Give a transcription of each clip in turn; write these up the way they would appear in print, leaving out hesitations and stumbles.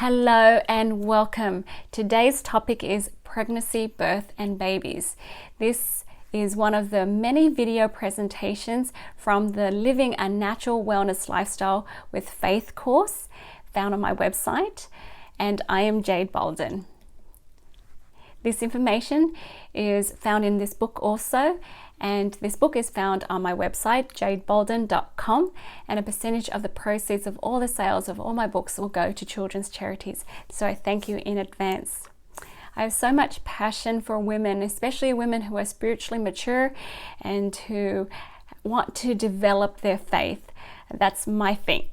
Hello and welcome. Today's topic is pregnancy, birth and babies. This is one of the many video presentations from the Living a Natural Wellness Lifestyle with Faith course found on my website, and I am Jade Bolden. This information is found in this book also, and this book is found on my website jadebolden.com, and a percentage of the proceeds of all the sales of all my books will go to children's charities, so I thank you in advance. I have so much passion for women, especially women who are spiritually mature and who want to develop their faith. That's my thing.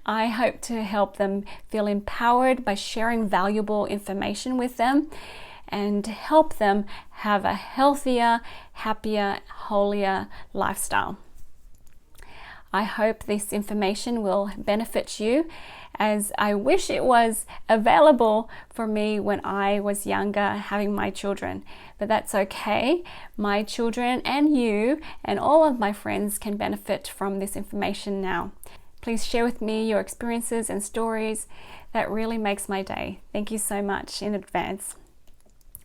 I hope to help them feel empowered by sharing valuable information with them and help them have a healthier, happier, holier lifestyle. I hope this information will benefit you, as I wish it was available for me when I was younger having my children. But that's okay. My children and you and all of my friends can benefit from this information now. Please share with me your experiences and stories. That really makes my day. Thank you so much in advance.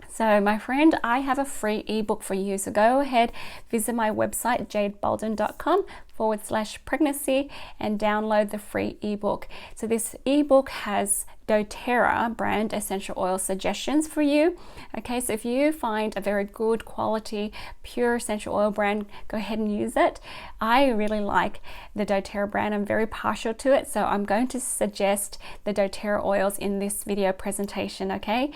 So my friend, I have a free ebook for you. So go ahead, visit my website, jadebolden.com/pregnancy, and download the free ebook. So this ebook has doTERRA brand essential oil suggestions for you. Okay, so if you find a very good quality, pure essential oil brand, go ahead and use it. I really like the doTERRA brand. I'm very partial to it. So I'm going to suggest the doTERRA oils in this video presentation, okay?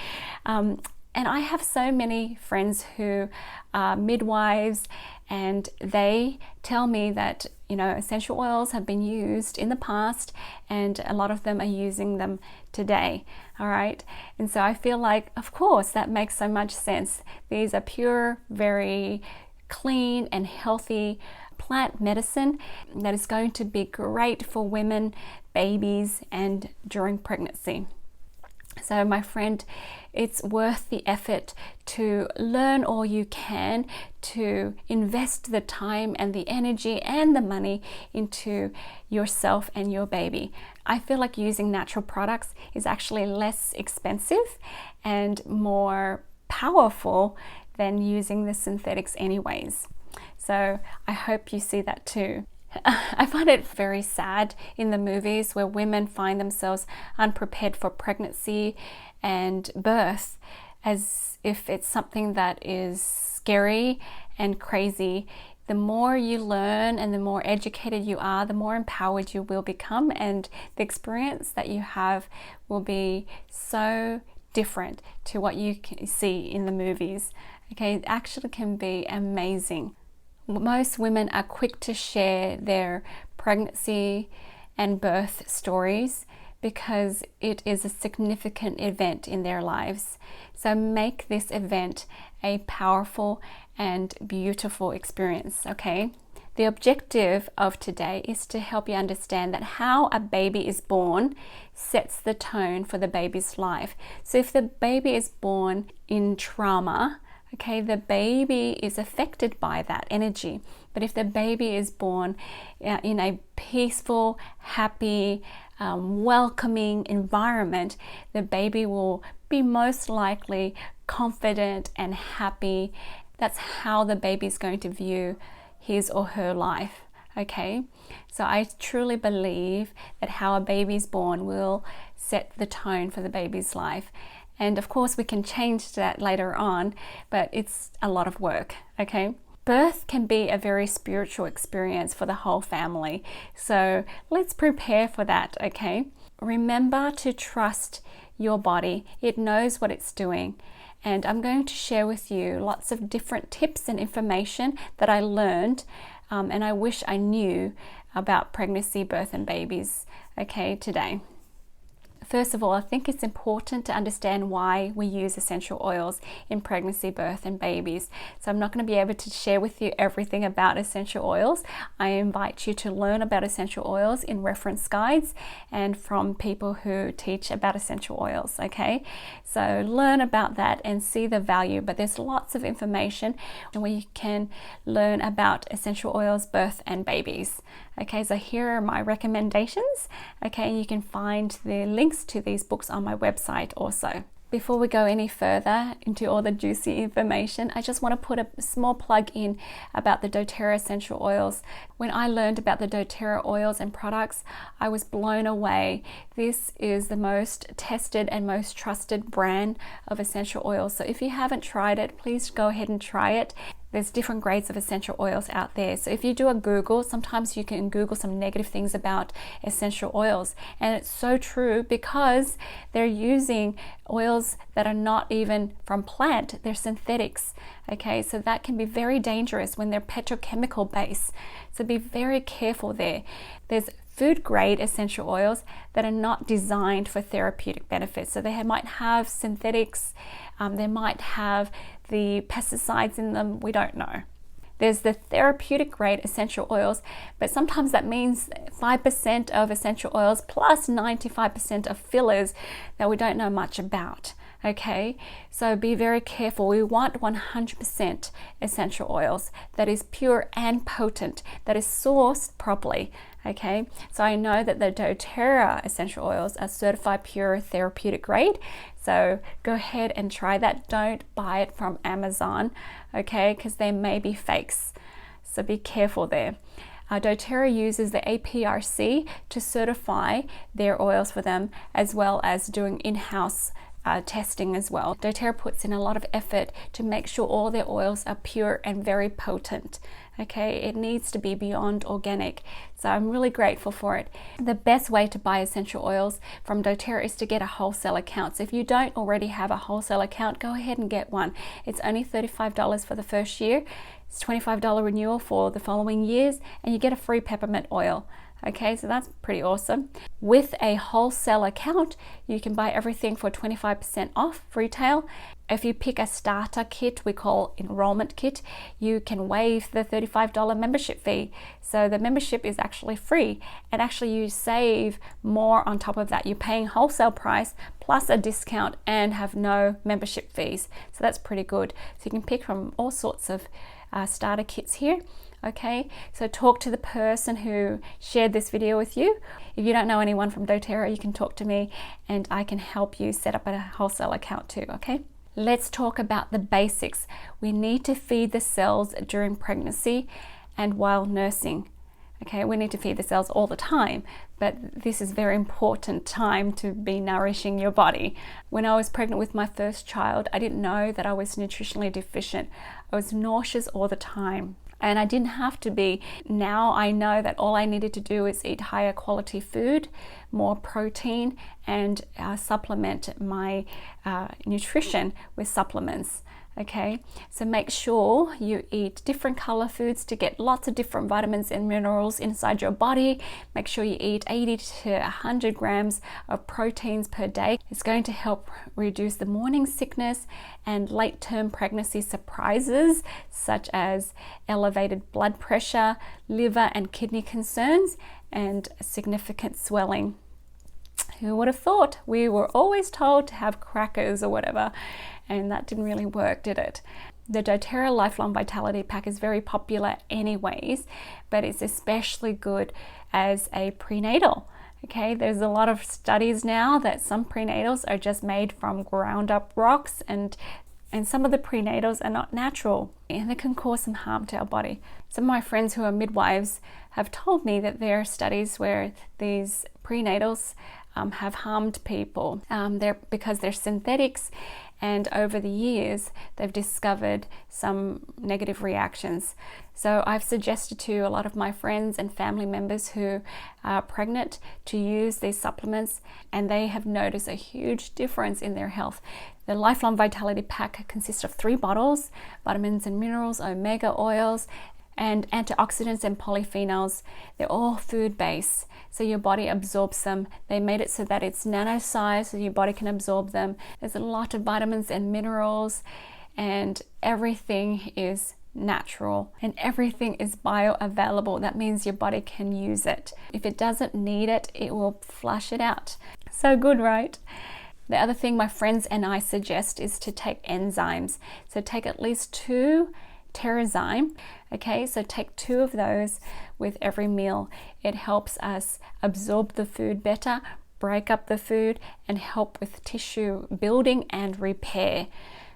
And I have so many friends who are midwives, and they tell me that, essential oils have been used in the past and a lot of them are using them today. All right. And so I feel like, of course, that makes so much sense. These are pure, very clean and healthy plant medicine that is going to be great for women, babies, and during pregnancy. So my friend, it's worth the effort to learn all you can, to invest the time and the energy and the money into yourself and your baby. I feel like using natural products is actually less expensive and more powerful than using the synthetics anyways. So I hope you see that too. I find it very sad in the movies where women find themselves unprepared for pregnancy and birth, as if it's something that is scary and crazy. The more you learn and the more educated you are, the more empowered you will become, and the experience that you have will be so different to what you can see in the movies. Okay, it actually can be amazing. Most women are quick to share their pregnancy and birth stories because it is a significant event in their lives. So make this event a powerful and beautiful experience, okay? The objective of today is to help you understand that how a baby is born sets the tone for the baby's life. So if the baby is born in trauma, okay, the baby is affected by that energy. But if the baby is born in a peaceful, happy, welcoming environment, the baby will be most likely confident and happy. That's how the baby is going to view his or her life. Okay, so I truly believe that how a baby is born will set the tone for the baby's life. And of course, we can change that later on, but it's a lot of work, okay? Birth can be a very spiritual experience for the whole family. So let's prepare for that, okay? Remember to trust your body. It knows what it's doing. And I'm going to share with you lots of different tips and information that I learned and I wish I knew about pregnancy, birth, and babies, okay, today. First of all, I think it's important to understand why we use essential oils in pregnancy, birth, and babies. So I'm not going to be able to share with you everything about essential oils. I invite you to learn about essential oils in reference guides and from people who teach about essential oils, okay? So learn about that and see the value, but there's lots of information where you can learn about essential oils, birth, and babies. Okay, so here are my recommendations. Okay, you can find the links links to these books on my website also. Before we go any further into all the juicy information, I just want to put a small plug in about the doTERRA essential oils. When I learned about the doTERRA oils and products, I was blown away. This is the most tested and most trusted brand of essential oils. So if you haven't tried it, please go ahead and try it. There's different grades of essential oils out there. So if you do a Google, sometimes you can Google some negative things about essential oils. And it's so true because they're using oils that are not even from plant, they're synthetics. Okay, so that can be very dangerous when they're petrochemical based. So be very careful there. There's food grade essential oils that are not designed for therapeutic benefits. So they might have synthetics, they might have the pesticides in them, we don't know. There's the therapeutic grade essential oils, but sometimes that means 5% of essential oils plus 95% of fillers that we don't know much about. Okay, so be very careful. We want 100% essential oils that is pure and potent, that is sourced properly. Okay, so I know that the doTERRA essential oils are certified pure therapeutic grade. So go ahead and try that. Don't buy it from Amazon, okay, because they may be fakes. So be careful there. doTERRA uses the APRC to certify their oils for them, as well as doing in-house testing as well. doTERRA puts in a lot of effort to make sure all their oils are pure and very potent. Okay, it needs to be beyond organic. So I'm really grateful for it. The best way to buy essential oils from doTERRA is to get a wholesale account. So if you don't already have a wholesale account, go ahead and get one. It's only $35 for the first year. It's $25 renewal for the following years, and you get a free peppermint oil. Okay, so that's pretty awesome. With a wholesale account, you can buy everything for 25% off retail. If you pick a starter kit, we call enrollment kit, you can waive the $35 membership fee. So the membership is actually free, and actually you save more on top of that. You're paying wholesale price plus a discount and have no membership fees. So that's pretty good. So you can pick from all sorts of starter kits here. Okay, so talk to the person who shared this video with you. If you don't know anyone from doTERRA, you can talk to me and I can help you set up a wholesale account too, okay? Let's talk about the basics. We need to feed the cells during pregnancy and while nursing. Okay, we need to feed the cells all the time, but this is very important time to be nourishing your body. When I was pregnant with my first child, I didn't know that I was nutritionally deficient. I was nauseous all the time. And I didn't have to be. Now I know that all I needed to do is eat higher quality food, more protein, and supplement my nutrition with supplements. Okay, so make sure you eat different color foods to get lots of different vitamins and minerals inside your body. Make sure you eat 80 to 100 grams of proteins per day. It's going to help reduce the morning sickness and late-term pregnancy surprises, such as elevated blood pressure, liver and kidney concerns, and significant swelling. Who would have thought? We were always told to have crackers or whatever, and that didn't really work, did it? The doTERRA Lifelong Vitality Pack is very popular anyways, but it's especially good as a prenatal. Okay, there's a lot of studies now that some prenatals are just made from ground up rocks, and some of the prenatals are not natural, and they can cause some harm to our body. Some of my friends who are midwives have told me that there are studies where these prenatals have harmed people because they're synthetics, and over the years they've discovered some negative reactions. So I've suggested to a lot of my friends and family members who are pregnant to use these supplements, and they have noticed a huge difference in their health. The Lifelong Vitality Pack consists of 3 bottles, vitamins and minerals, omega oils, and antioxidants and polyphenols. They're all food-based, so your body absorbs them. They made it so that it's nano-sized, so your body can absorb them. There's a lot of vitamins and minerals, and everything is natural and everything is bioavailable. That means your body can use it. If it doesn't need it, it will flush it out. So good, right? The other thing my friends and I suggest is to take enzymes. So take at least 2 Terrazyme. Okay, so take 2 of those with every meal. It helps us absorb the food better, break up the food and help with tissue building and repair.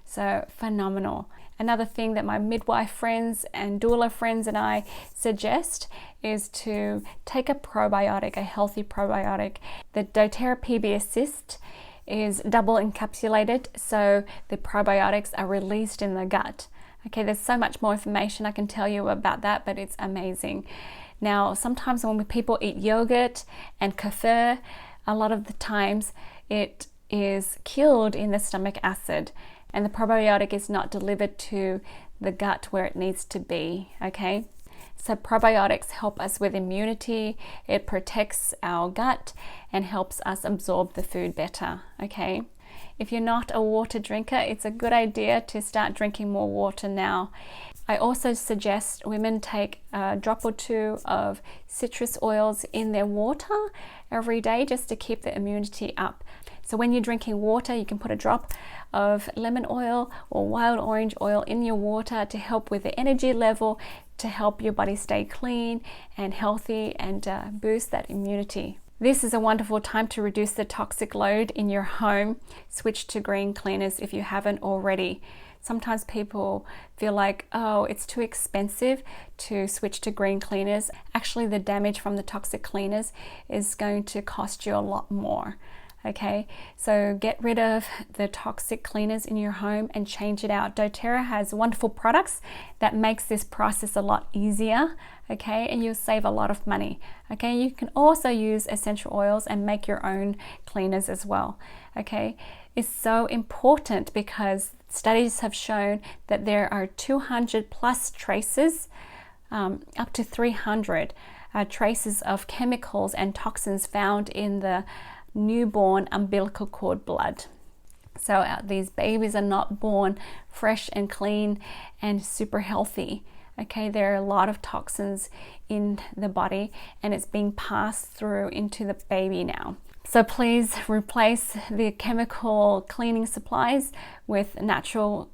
So phenomenal. Another thing that my midwife friends and doula friends and I suggest is to take a probiotic, a healthy probiotic. The doTERRA PB Assist is double encapsulated, so the probiotics are released in the gut. Okay, there's so much more information I can tell you about that, but it's amazing. Now, sometimes when people eat yogurt and kefir, a lot of the times it is killed in the stomach acid, and the probiotic is not delivered to the gut where it needs to be, okay? So probiotics help us with immunity, it protects our gut and helps us absorb the food better, okay? If you're not a water drinker, it's a good idea to start drinking more water now. I also suggest women take a drop or two of citrus oils in their water every day just to keep the immunity up. So when you're drinking water, you can put a drop of lemon oil or wild orange oil in your water to help with the energy level, to help your body stay clean and healthy and boost that immunity. This is a wonderful time to reduce the toxic load in your home. Switch to green cleaners if you haven't already. Sometimes people feel like, oh, it's too expensive to switch to green cleaners. Actually, the damage from the toxic cleaners is going to cost you a lot more. Okay, so get rid of the toxic cleaners in your home and change it out. doTERRA has wonderful products that makes this process a lot easier, okay, and you'll save a lot of money. Okay, you can also use essential oils and make your own cleaners as well. Okay, it's so important because studies have shown that there are 200 plus traces, up to 300 traces of chemicals and toxins found in the newborn umbilical cord blood. So these babies are not born fresh and clean and super healthy. Okay, there are a lot of toxins in the body and it's being passed through into the baby now. So please replace the chemical cleaning supplies with natural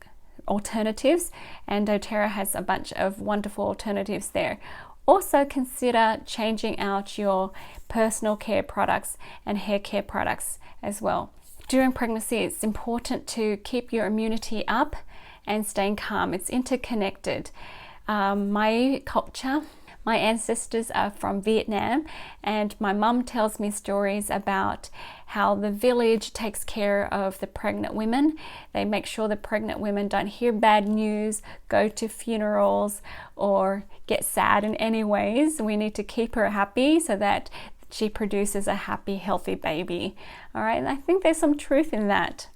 alternatives, and doTERRA has a bunch of wonderful alternatives there. Also consider changing out your personal care products and hair care products as well. During pregnancy, it's important to keep your immunity up and staying calm. It's interconnected. My culture, my ancestors are from Vietnam, and my mum tells me stories about how the village takes care of the pregnant women. They make sure the pregnant women don't hear bad news, go to funerals, or get sad in any ways. We need to keep her happy so that she produces a happy, healthy baby. All right, and I think there's some truth in that.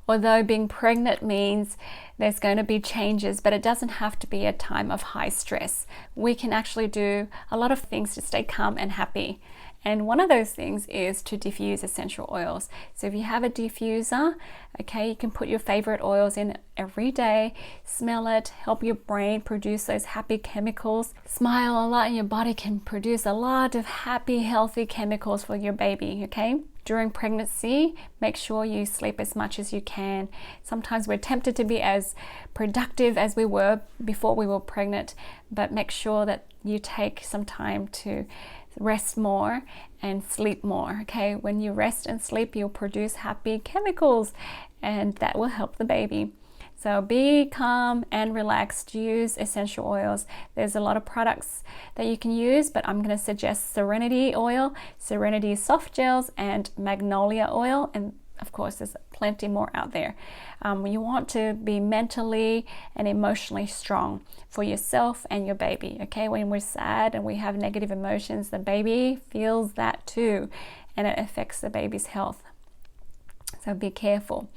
Although being pregnant means there's going to be changes, but it doesn't have to be a time of high stress. We can actually do a lot of things to stay calm and happy. And one of those things is to diffuse essential oils. So if you have a diffuser, okay, you can put your favorite oils in every day, smell it, help your brain produce those happy chemicals. Smile a lot and your body can produce a lot of happy, healthy chemicals for your baby, okay? During pregnancy, make sure you sleep as much as you can. Sometimes we're tempted to be as productive as we were before we were pregnant, but make sure that you take some time to rest more and sleep more, okay? When you rest and sleep, you'll produce happy chemicals and that will help the baby. So be calm and relaxed. Use essential oils. There's a lot of products that you can use, but I'm going to suggest Serenity oil, Serenity soft gels, and Magnolia oil. And of course, there's plenty more out there. You want to be mentally and emotionally strong for yourself and your baby, okay? When we're sad and we have negative emotions, the baby feels that too, and it affects the baby's health. So be careful.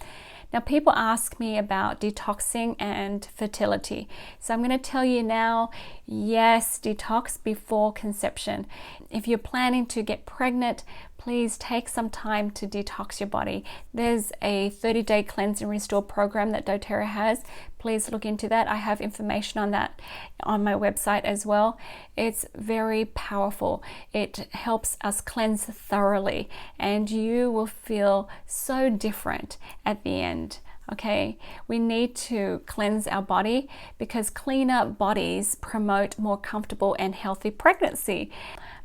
Now, people ask me about detoxing and fertility. So I'm going to tell you now, yes, detox before conception. If you're planning to get pregnant, please take some time to detox your body. There's a 30-day cleanse and restore program that doTERRA has. Please look into that. I have information on that on my website as well. It's very powerful. It helps us cleanse thoroughly, and you will feel so different at the end. Okay, we need to cleanse our body because cleaner bodies promote more comfortable and healthy pregnancy.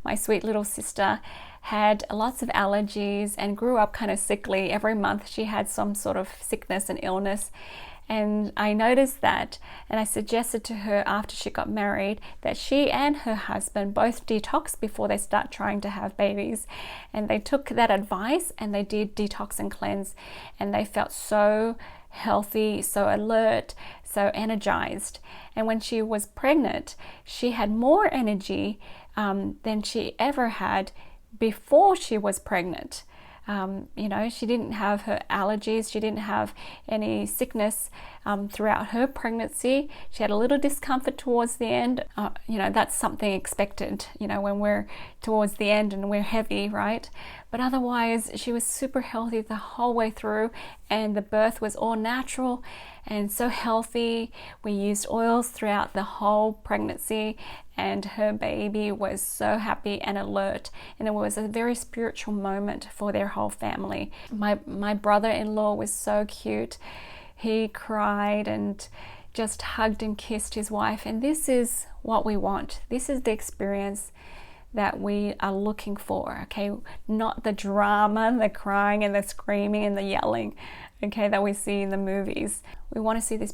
My sweet little sister had lots of allergies and grew up kind of sickly. Every month she had some sort of sickness and illness. And I noticed that, and I suggested to her after she got married that she and her husband both detox before they start trying to have babies. And they took that advice and they did detox and cleanse, and they felt so healthy, so alert, so energized. And when she was pregnant, she had more energy than she ever had before she was pregnant. She didn't have her allergies, she didn't have any sickness throughout her pregnancy. She had a little discomfort towards the end. That's something expected, when we're towards the end and we're heavy, right? But otherwise, she was super healthy the whole way through, and the birth was all natural and so healthy. We used oils throughout the whole pregnancy, and her baby was so happy and alert, and it was a very spiritual moment for their whole family. My brother-in-law was so cute. He cried and just hugged and kissed his wife, and this is what we want. This is the experience that we are looking for, okay? Not the drama, the crying and the screaming and the yelling, okay, that we see in the movies. We want to see this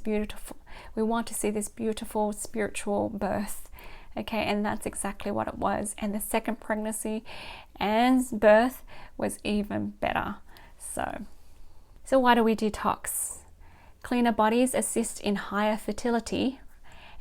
beautiful spiritual birth, okay? And that's exactly what it was. And the second pregnancy and birth was even better. So why do we detox? Cleaner bodies assist in higher fertility.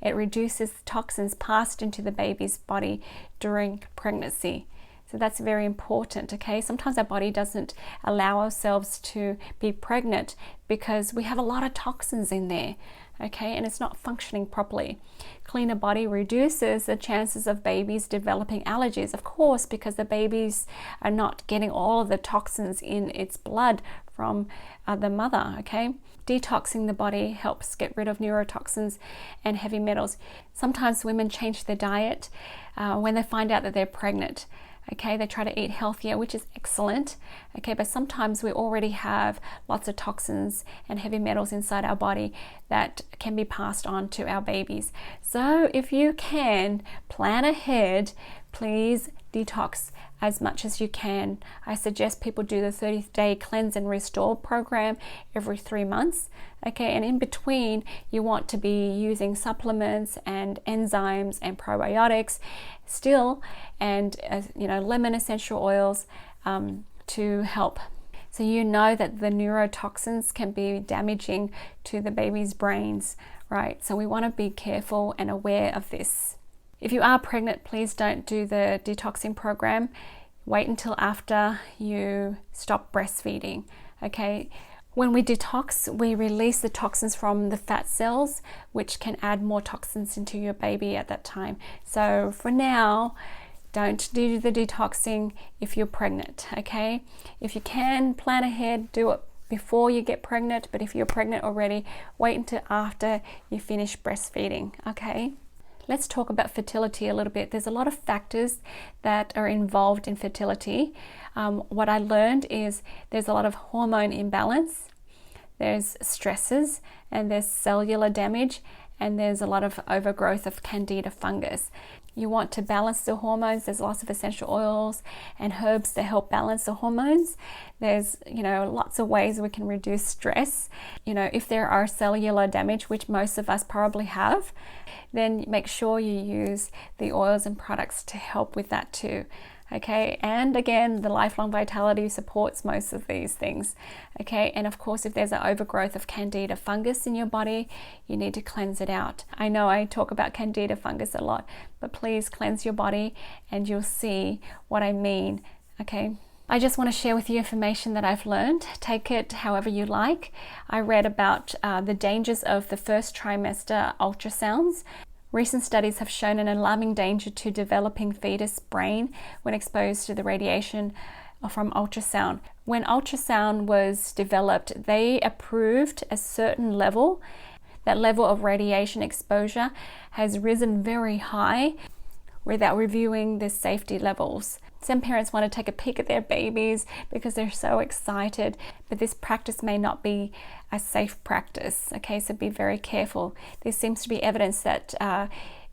It reduces toxins passed into the baby's body during pregnancy. So that's very important, okay? Sometimes our body doesn't allow ourselves to be pregnant because we have a lot of toxins in there, okay? And it's not functioning properly. Cleaner body reduces the chances of babies developing allergies, of course, because the babies are not getting all of the toxins in its blood from the mother, okay? Detoxing the body helps get rid of neurotoxins and heavy metals. Sometimes women change their diet when they find out that they're pregnant. Okay, they try to eat healthier, which is excellent. Okay, but sometimes we already have lots of toxins and heavy metals inside our body that can be passed on to our babies. So if you can plan ahead, please detox as much as you can. I suggest people do the 30-day cleanse and restore program every 3 months. Okay, and in between, you want to be using supplements and enzymes and probiotics still, and lemon essential oils to help. So you know that the neurotoxins can be damaging to the baby's brains, right? So we want to be careful and aware of this. If you are pregnant, please don't do the detoxing program. Wait until after you stop breastfeeding, okay? When we detox, we release the toxins from the fat cells, which can add more toxins into your baby at that time. So for now, don't do the detoxing if you're pregnant, okay? If you can plan ahead, do it before you get pregnant, but if you're pregnant already, wait until after you finish breastfeeding, okay? Let's talk about fertility a little bit. There's a lot of factors that are involved in fertility. What I learned is there's a lot of hormone imbalance, there's stresses, and there's cellular damage, and there's a lot of overgrowth of candida fungus. You want to balance the hormones. There's lots of essential oils and herbs to help balance the hormones. There's, lots of ways we can reduce stress. If there are cellular damage, which most of us probably have, then make sure you use the oils and products to help with that too. Okay, and again, the lifelong vitality supports most of these things. Okay, and of course, if there's an overgrowth of candida fungus in your body, you need to cleanse it out. I know I talk about candida fungus a lot, but please cleanse your body and you'll see what I mean. Okay, I just want to share with you information that I've learned. Take it however you like. I read about the dangers of the first trimester ultrasounds. Recent studies have shown an alarming danger to developing fetus brain when exposed to the radiation from ultrasound. When ultrasound was developed, they approved a certain level. That level of radiation exposure has risen very high, without reviewing the safety levels. Some parents want to take a peek at their babies because they're so excited, but this practice may not be a safe practice. Okay, so be very careful. There seems to be evidence that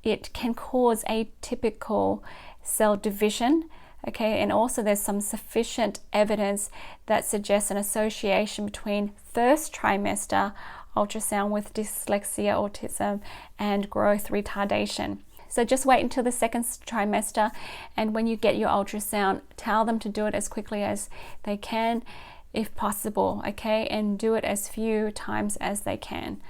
it can cause atypical cell division. Okay, and also there's some sufficient evidence that suggests an association between first trimester ultrasound with dyslexia, autism, and growth retardation. So just wait until the second trimester, and when you get your ultrasound, tell them to do it as quickly as they can, if possible, okay, and do it as few times as they can.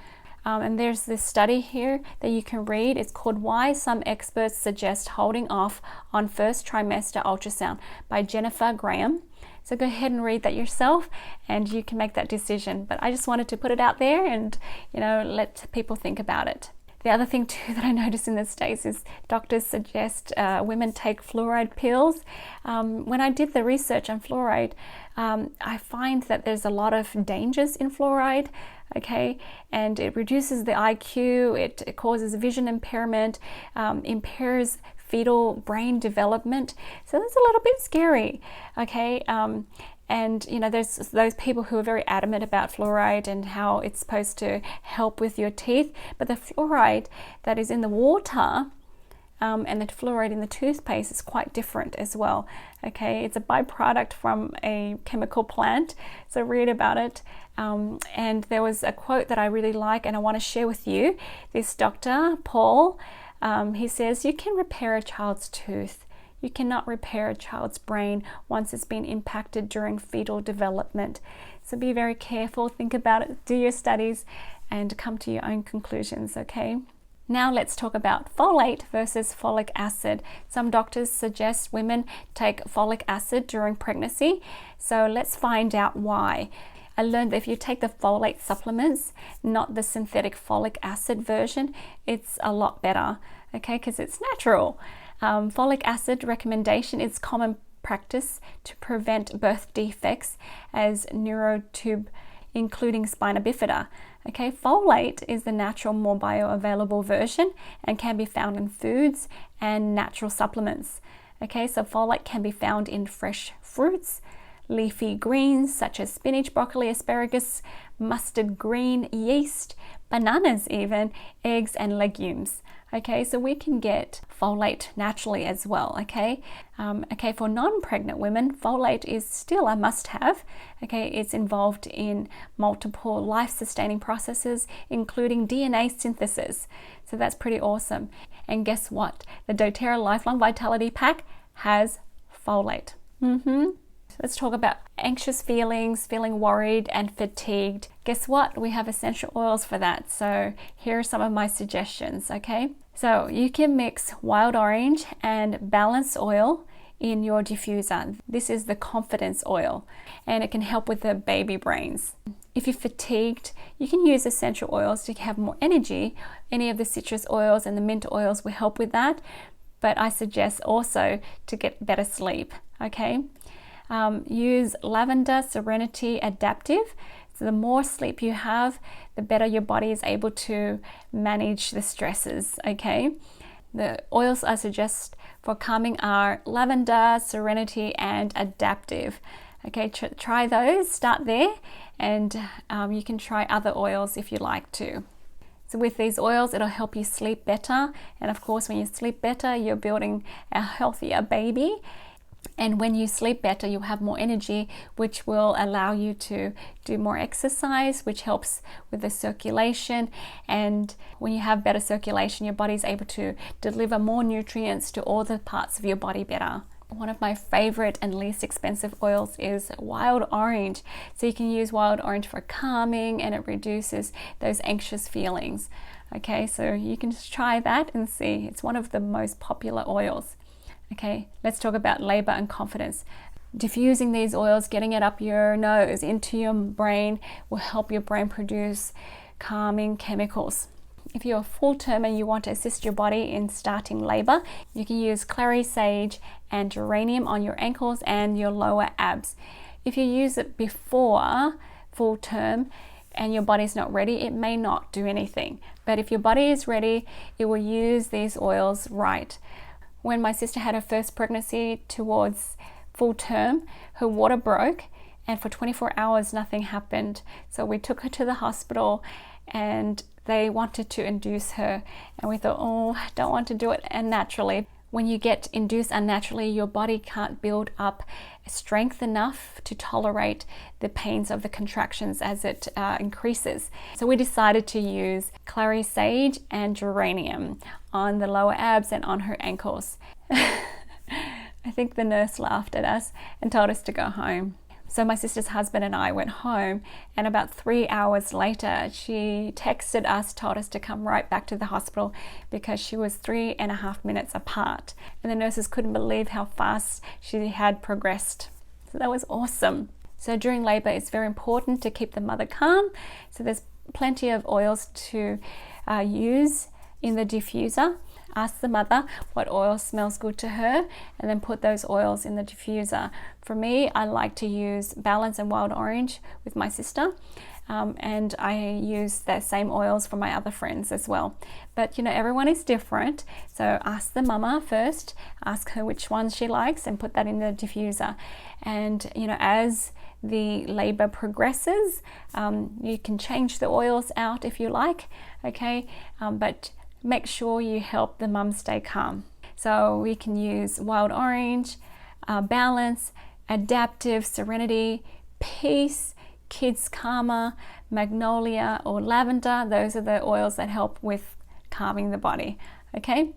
And there's this study here that you can read. It's called Why Some Experts Suggest Holding Off on First Trimester Ultrasound by Jennifer Graham. So go ahead and read that yourself, and you can make that decision. But I just wanted to put it out there and, let people think about it. The other thing too that I notice in the States is doctors suggest women take fluoride pills. When I did the research on fluoride, I find that there's a lot of dangers in fluoride, okay? And it reduces the IQ, it causes vision impairment, impairs fetal brain development. So that's a little bit scary, okay? And there's those people who are very adamant about fluoride and how it's supposed to help with your teeth. But the fluoride that is in the water and the fluoride in the toothpaste is quite different as well. Okay, it's a byproduct from a chemical plant. So read about it. And there was a quote that I really like and I want to share with you. This Dr. Paul, he says, "You can repair a child's tooth. You cannot repair a child's brain once it's been impacted during fetal development." So be very careful, think about it, do your studies, and come to your own conclusions, okay? Now let's talk about folate versus folic acid. Some doctors suggest women take folic acid during pregnancy. So let's find out why. I learned that if you take the folate supplements, not the synthetic folic acid version, it's a lot better, okay, because it's natural. Folic acid recommendation is common practice to prevent birth defects as neurotube, including spina bifida. Okay, folate is the natural, more bioavailable version and can be found in foods and natural supplements. Okay, so folate can be found in fresh fruits, leafy greens such as spinach, broccoli, asparagus, mustard green, yeast, bananas even, eggs and legumes. Okay, so we can get folate naturally as well, okay? Okay, for non-pregnant women, folate is still a must-have. Okay, it's involved in multiple life-sustaining processes, including DNA synthesis. So that's pretty awesome. And guess what? The doTERRA Lifelong Vitality Pack has folate. Let's talk about anxious feelings, feeling worried and fatigued. Guess what? We have essential oils for that. So here are some of my suggestions, okay? So you can mix wild orange and balanced oil in your diffuser. This is the confidence oil, and it can help with the baby brains. If you're fatigued, you can use essential oils to have more energy. Any of the citrus oils and the mint oils will help with that, but I suggest also to get better sleep, okay? Use Lavender Serenity Adaptive. So the more sleep you have, the better your body is able to manage the stresses, okay? The oils I suggest for calming are Lavender, Serenity, and Adaptive. Okay, try those, start there, and you can try other oils if you like to. So with these oils, it'll help you sleep better. And of course, when you sleep better, you're building a healthier baby. And when you sleep better, you'll have more energy, which will allow you to do more exercise, which helps with the circulation. And when you have better circulation, your body's able to deliver more nutrients to all the parts of your body better. One of my favorite and least expensive oils is wild orange. So you can use wild orange for calming, and it reduces those anxious feelings. Okay, so you can just try that and see. It's one of the most popular oils. Okay, let's talk about labor and confidence. Diffusing these oils, getting it up your nose, into your brain, will help your brain produce calming chemicals. If you're a full term and you want to assist your body in starting labor, you can use clary sage and geranium on your ankles and your lower abs. If you use it before full term and your body's not ready, it may not do anything. But if your body is ready, it will use these oils right. When my sister had her first pregnancy towards full term, her water broke, and for 24 hours nothing happened. So we took her to the hospital and they wanted to induce her, and we thought, oh, I don't want to do it unnaturally. When you get induced unnaturally, your body can't build up strength enough to tolerate the pains of the contractions as it increases. So we decided to use clary sage and geranium on the lower abs and on her ankles. I think the nurse laughed at us and told us to go home. So my sister's husband and I went home, and about 3 hours later, she texted us, told us to come right back to the hospital because she was 3.5 minutes apart. And the nurses couldn't believe how fast she had progressed. So that was awesome. So during labor, it's very important to keep the mother calm. So there's plenty of oils to use in the diffuser. Ask the mother what oil smells good to her, and then put those oils in the diffuser. For me, I like to use Balance and Wild Orange with my sister, and I use the same oils for my other friends as well. But you know, everyone is different, so ask the mama first, ask her which ones she likes, and put that in the diffuser. And you know, as the labor progresses, you can change the oils out if you like, okay, but make sure you help the mum stay calm. So we can use Wild Orange, Balance, Adaptive, Serenity, Peace, Kids Karma, Magnolia, or Lavender. Those are the oils that help with calming the body, okay?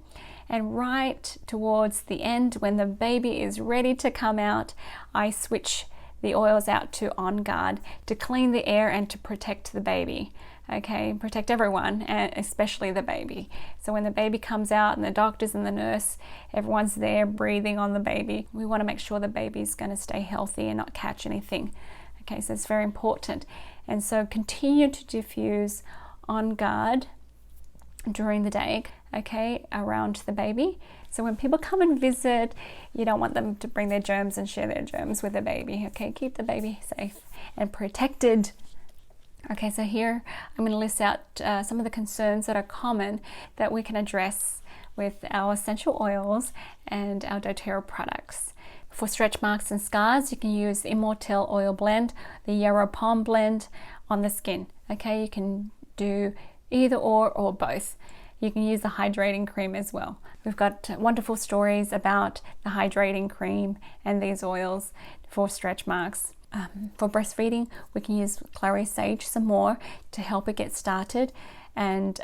And right towards the end, when the baby is ready to come out, I switch the oils out to On Guard to clean the air and to protect the baby. Okay, protect everyone, and especially the baby. So when the baby comes out and the doctors and the nurse, everyone's there breathing on the baby, we want to make sure the baby's going to stay healthy and not catch anything. Okay, so it's very important. And so continue to diffuse On Guard during the day, okay, around the baby. So when people come and visit, you don't want them to bring their germs and share their germs with the baby. Okay, keep the baby safe and protected. Okay, so here I'm going to list out some of the concerns that are common that we can address with our essential oils and our doTERRA products. For stretch marks and scars, you can use the Immortelle Oil Blend, the Yarrow Palm Blend on the skin. Okay, you can do either or both. You can use the hydrating cream as well. We've got wonderful stories about the hydrating cream and these oils for stretch marks. For breastfeeding, we can use clary sage some more to help it get started, and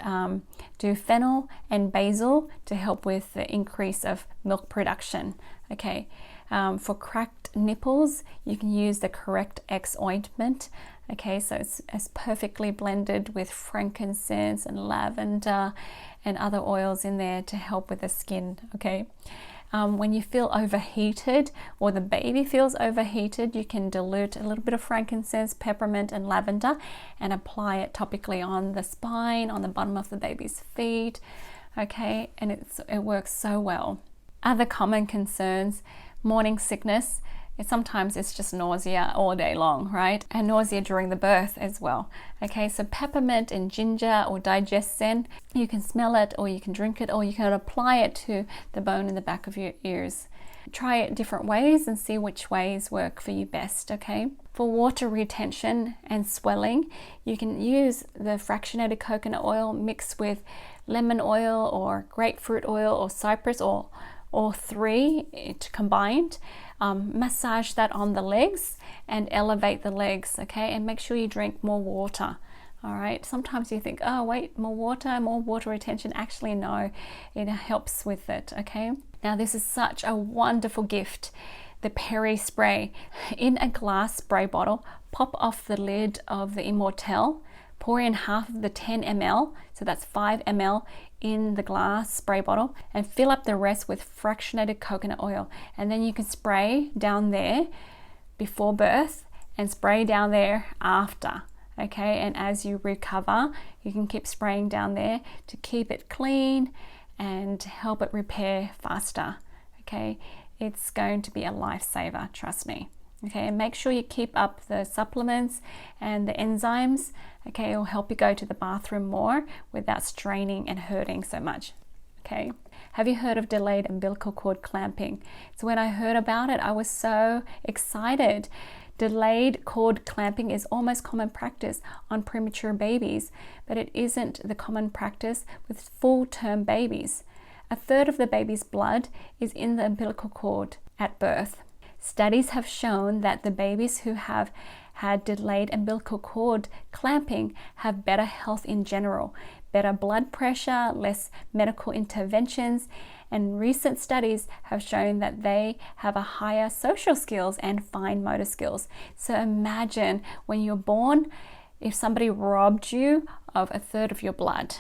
do fennel and basil to help with the increase of milk production. Okay, for cracked nipples, you can use the Correct X ointment. Okay, so it's perfectly blended with frankincense and lavender and other oils in there to help with the skin. Okay. When you feel overheated or the baby feels overheated, you can dilute a little bit of frankincense, peppermint, and lavender and apply it topically on the spine, on the bottom of the baby's feet. Okay, and it works so well. Other common concerns: morning sickness. Sometimes it's just nausea all day long, right? And nausea during the birth as well. Okay, so peppermint and ginger or Digestin, you can smell it, or you can drink it, or you can apply it to the bone in the back of your ears. Try it different ways and see which ways work for you best, okay? For water retention and swelling, you can use the fractionated coconut oil mixed with lemon oil or grapefruit oil or cypress, or all three combined. Massage that on the legs and elevate the legs, okay? And make sure you drink more water. All right, sometimes you think, oh wait, more water retention. Actually no, it helps with it. Okay, now this is such a wonderful gift, the Peri spray. In a glass spray bottle, pop off the lid of the Immortelle, pour in half of the 10 ml, so that's 5 ml in the glass spray bottle, and fill up the rest with fractionated coconut oil. And then you can spray down there before birth and spray down there after. Okay, and as you recover, you can keep spraying down there to keep it clean and help it repair faster. Okay, it's going to be a lifesaver, trust me. Okay, and make sure you keep up the supplements and the enzymes. Okay, it'll help you go to the bathroom more without straining and hurting so much. Okay. Have you heard of delayed umbilical cord clamping? So when I heard about it, I was so excited. Delayed cord clamping is almost common practice on premature babies, but it isn't the common practice with full-term babies. A third of the baby's blood is in the umbilical cord at birth. Studies have shown that the babies who have had delayed umbilical cord clamping have better health in general, better blood pressure, less medical interventions, and recent studies have shown that they have a higher social skills and fine motor skills. So imagine when you're born, if somebody robbed you of a third of your blood.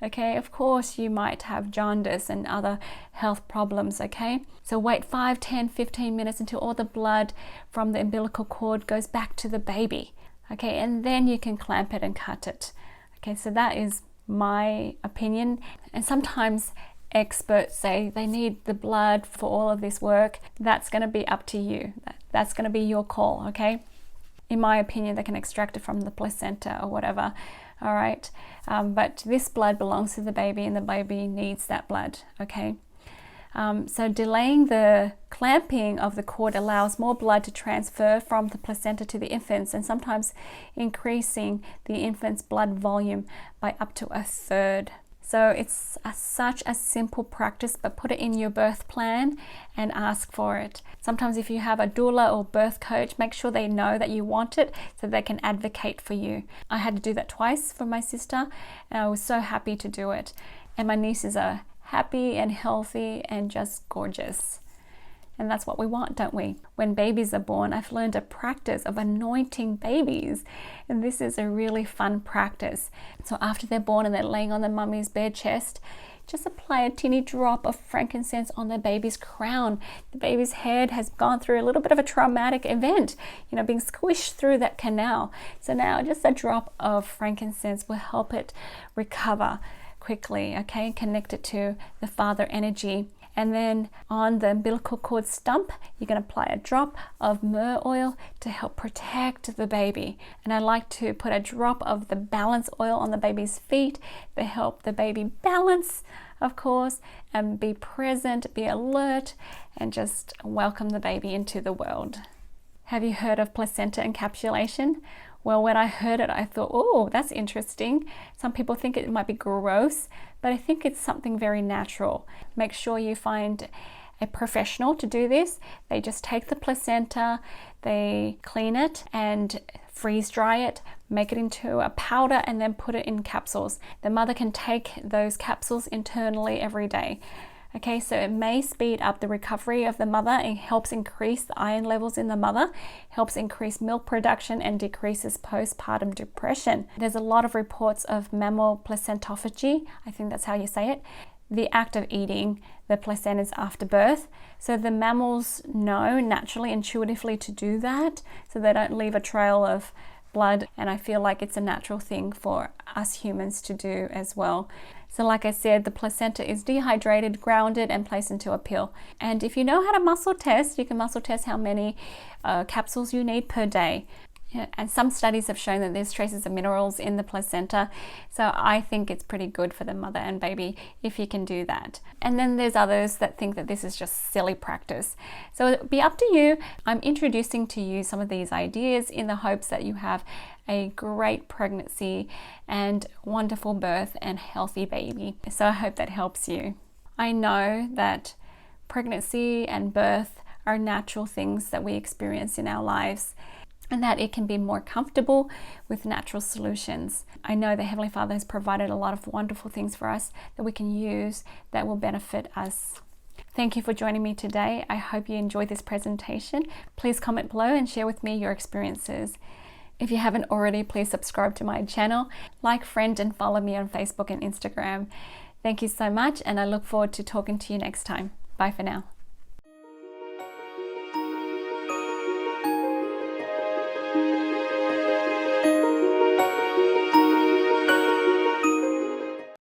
Okay, of course you might have jaundice and other health problems, okay? So wait 5, 10, 15 minutes until all the blood from the umbilical cord goes back to the baby, okay? And then you can clamp it and cut it. Okay, so that is my opinion. And sometimes experts say they need the blood for all of this work. That's going to be up to you. That's going to be your call, okay? In my opinion, they can extract it from the placenta or whatever. All right, but this blood belongs to the baby and the baby needs that blood, okay? So delaying the clamping of the cord allows more blood to transfer from the placenta to the infants, and sometimes increasing the infant's blood volume by up to a third. So it's such a simple practice, but put it in your birth plan and ask for it. Sometimes if you have a doula or birth coach, make sure they know that you want it so they can advocate for you. I had to do that twice for my sister, and I was so happy to do it. And my nieces are happy and healthy and just gorgeous. And that's what we want, don't we? When babies are born, I've learned a practice of anointing babies. And this is a really fun practice. So after they're born and they're laying on their mummy's bare chest, just apply a teeny drop of frankincense on the baby's crown. The baby's head has gone through a little bit of a traumatic event, being squished through that canal. So now just a drop of frankincense will help it recover quickly, okay? Connect it to the father energy. And then on the umbilical cord stump, you're going to apply a drop of myrrh oil to help protect the baby. And I like to put a drop of the balance oil on the baby's feet to help the baby balance, of course, and be present, be alert, and just welcome the baby into the world. Have you heard of placenta encapsulation? Well, when I heard it, I thought, oh, that's interesting. Some people think it might be gross, but I think it's something very natural. Make sure you find a professional to do this. They just take the placenta, they clean it and freeze dry it, make it into a powder, and then put it in capsules. The mother can take those capsules internally every day. Okay, so it may speed up the recovery of the mother. It helps increase the iron levels in the mother, helps increase milk production, and decreases postpartum depression. There's a lot of reports of mammal placentophagy, I think that's how you say it, the act of eating the placentas after birth. So the mammals know naturally, intuitively to do that, so they don't leave a trail of blood, and I feel like it's a natural thing for us humans to do as well. So like I said, the placenta is dehydrated, grounded, and placed into a pill. And if you know how to muscle test, you can muscle test how many capsules you need per day. And some studies have shown that there's traces of minerals in the placenta. So I think it's pretty good for the mother and baby if you can do that. And then there's others that think that this is just silly practice. So it'll be up to you. I'm introducing to you some of these ideas in the hopes that you have a great pregnancy and wonderful birth and healthy baby. So I hope that helps you. I know that pregnancy and birth are natural things that we experience in our lives, and that it can be more comfortable with natural solutions. I know the Heavenly Father has provided a lot of wonderful things for us that we can use that will benefit us. Thank you for joining me today. I hope you enjoyed this presentation. Please comment below and share with me your experiences. If you haven't already, please subscribe to my channel, like, friend, and follow me on Facebook and Instagram. Thank you so much, and I look forward to talking to you next time. Bye for now.